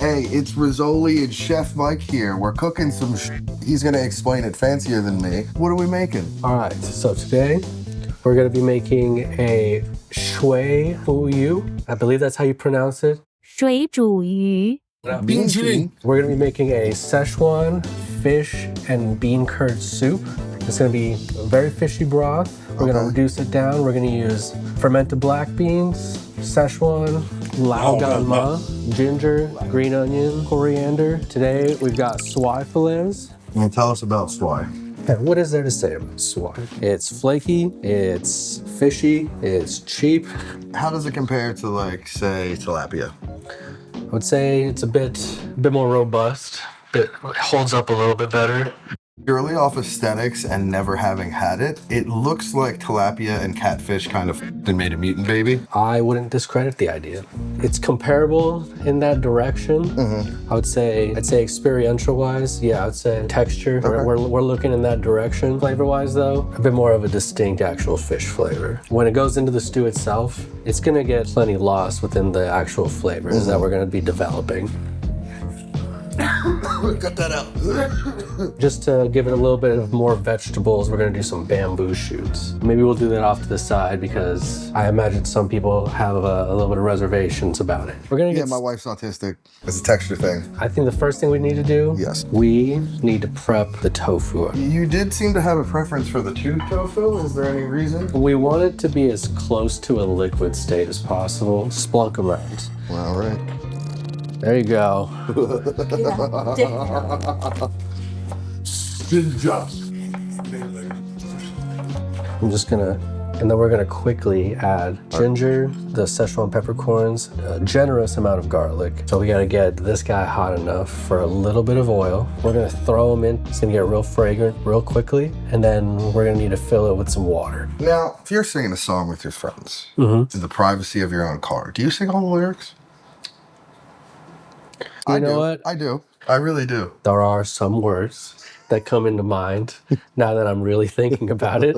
Hey, it's Rizzoli and Chef Mike here. We're cooking some He's gonna explain it fancier than me. What are we making? All right, so today we're gonna be making a swai yu. I believe that's how you pronounce it. 水煮鱼 We're gonna be making a Szechuan fish and bean curd soup. It's gonna be a very fishy broth. We're gonna reduce it down. We're gonna use fermented black beans, Szechuan, Laoganma, ginger, green onion, coriander. Today we've got swai fillets. Well, tell us about swai. And what is there to say about swai? It's flaky, it's fishy, it's cheap. How does it compare to, like, say, tilapia? I would say it's a bit more robust. It holds up a little bit better. Purely off aesthetics and never having had it, it looks like tilapia and catfish kind of made a mutant baby. I wouldn't discredit the idea. It's comparable in that direction. I'd say experiential wise, yeah, I'd say texture. Okay. We're looking in that direction. Flavor wise though, a bit more of a distinct actual fish flavor. When it goes into the stew itself, it's gonna get plenty lost within the actual flavors that we're gonna be developing. Cut that out. Just to give it a little bit of more vegetables, we're gonna do some bamboo shoots. Maybe we'll do that off to the side because I imagine some people have a little bit of reservations about it. We're gonna Yeah, my wife's autistic. It's a texture thing. I think the first thing we need to do, Yes. we need to prep the tofu. You did seem to have a preference for the tube tofu. Is there any reason? We want it to be as close to a liquid state as possible. Splunk around. All right. There you go. I'm just gonna, and then we're gonna quickly add ginger, the Szechuan Pepper Corns, a generous amount of garlic. So we gotta get this guy hot enough for a little bit of oil. We're gonna throw him in. It's gonna get real fragrant real quickly. And then we're gonna need to fill it with some water. Now, if you're singing a song with your friends in the privacy of your own car, do you sing all the lyrics? You know what? I do. I really do. There are some words that come into mind now that I'm really thinking about it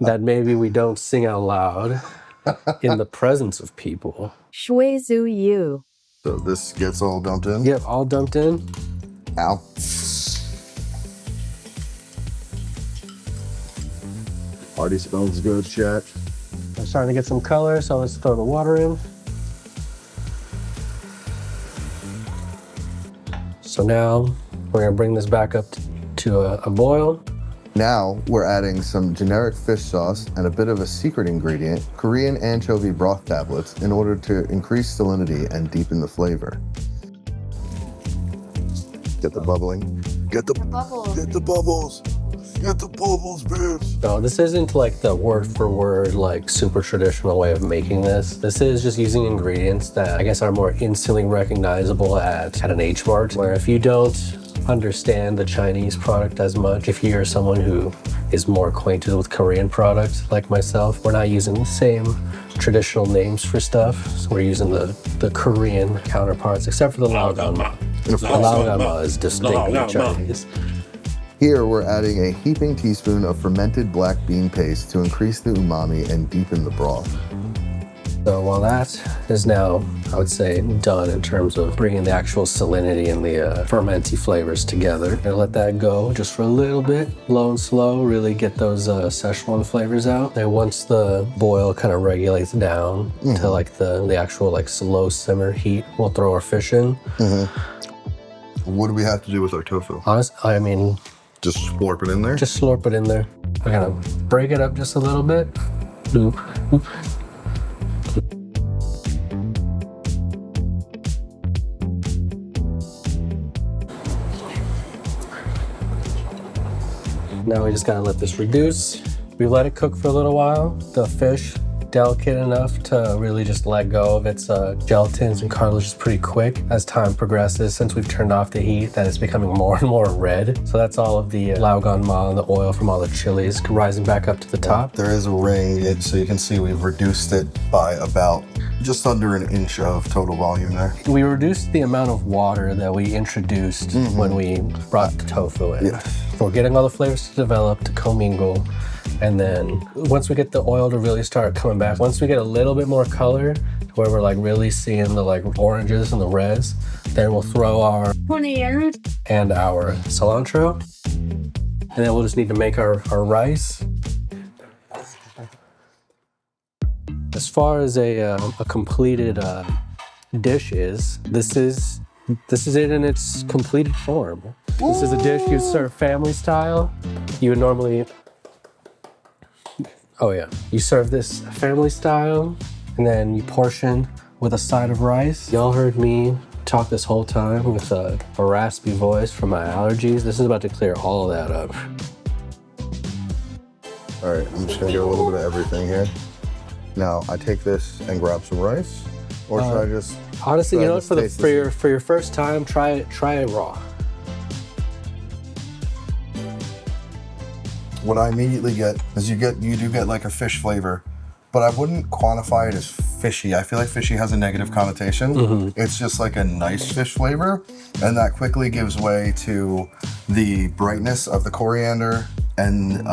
that maybe we don't sing out loud in the presence of people. 水煮鱼 So this gets all dumped in? Yep, all dumped in. Ow. Already smells good, chat. I'm starting to get some color, so let's throw the water in. So now we're gonna bring this back up to a boil. Now we're adding some generic fish sauce and a bit of a secret ingredient, Korean anchovy broth tablets, in order to increase salinity and deepen the flavor. Get the bubbling. Get the bubbles. Get the bubbles. Get the bubbles, bitch. No, this isn't like the word for word, like super traditional way of making this. This is just using ingredients that I guess are more instantly recognizable at an H Mart, where if you don't understand the Chinese product as much, if you're someone who is more acquainted with Korean products like myself, we're not using the same traditional names for stuff. So we're using the Korean counterparts, except for the Laoganma. The Laoganma is distinctly Chinese. Here we're adding a heaping teaspoon of fermented black bean paste to increase the umami and deepen the broth. So while that is now, I would say, done in terms of bringing the actual salinity and the fermenty flavors together, and let that go just for a little bit, low and slow, really get those Szechuan flavors out. And once the boil kind of regulates down to like the actual like slow simmer heat, we'll throw our fish in. What do we have to do with our tofu? I mean, Just slurp it in there? just slurp it in there. We're gonna break it up just a little bit. Oop, oop. Now we just gotta let this reduce. We let it cook for a little while. The fish, delicate enough to really just let go of its gelatins and cartilages pretty quick as time progresses. Since we've turned off the heat, that is becoming more and more red. So that's all of the Laoganma and the oil from all the chilies rising back up to the top. There is a ring, so you can see we've reduced it by about just under an inch of total volume there. We reduced the amount of water that we introduced when we brought the tofu in. Yes. We're getting all the flavors to develop, to commingle. And then once we get the oil to really start coming back, once we get a little bit more color, where we're like really seeing the like oranges and the reds, then we'll throw our coriander and our cilantro. And then we'll just need to make our rice. As far as a completed dish is, this is it in its completed form. This is a dish you serve family style. You would normally, you serve this family style, and then you portion with a side of rice. Y'all heard me talk this whole time with a raspy voice from my allergies. This is about to clear all of that up. All right, I'm just gonna get a little bit of everything here. Now, I take this and grab some rice, or should I just? Honestly, you know what? For your first time, try it raw. What I immediately get is you do get like a fish flavor, but I wouldn't quantify it as fishy. I feel like fishy has a negative connotation. It's just like a nice fish flavor, and that quickly gives way to the brightness of the coriander, and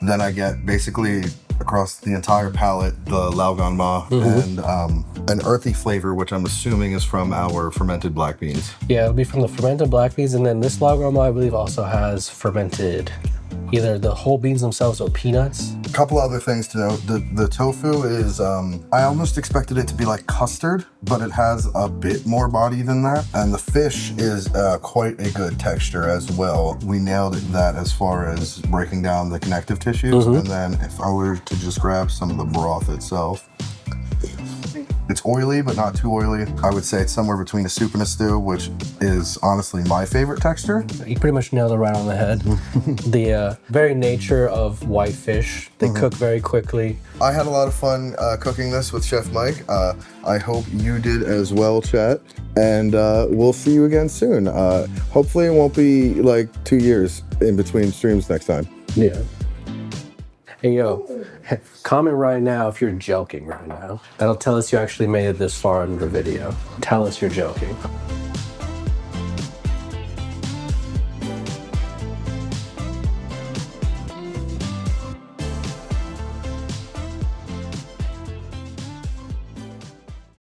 then I get basically across the entire palate the Laoganma and an earthy flavor, which I'm assuming is from our fermented black beans. Yeah, it'll be from the fermented black beans, and then this Laoganma, I believe, also has fermented either the whole beans themselves or peanuts. A couple other things to note. The tofu is, I almost expected it to be like custard, but it has a bit more body than that. And the fish is quite a good texture as well. We nailed that as far as breaking down the connective tissues. And then if I were to just grab some of the broth itself, it's oily, but not too oily. I would say it's somewhere between a soup and a stew, which is honestly my favorite texture. You pretty much nailed it right on the head. The very nature of white fish, they cook very quickly. I had a lot of fun cooking this with Chef Mike. I hope you did as well, chat. And we'll see you again soon. Hopefully it won't be like 2 years in between streams next time. Yeah. Hey, yo, comment right now if you're joking right now. That'll tell us you actually made it this far into the video. Tell us you're joking.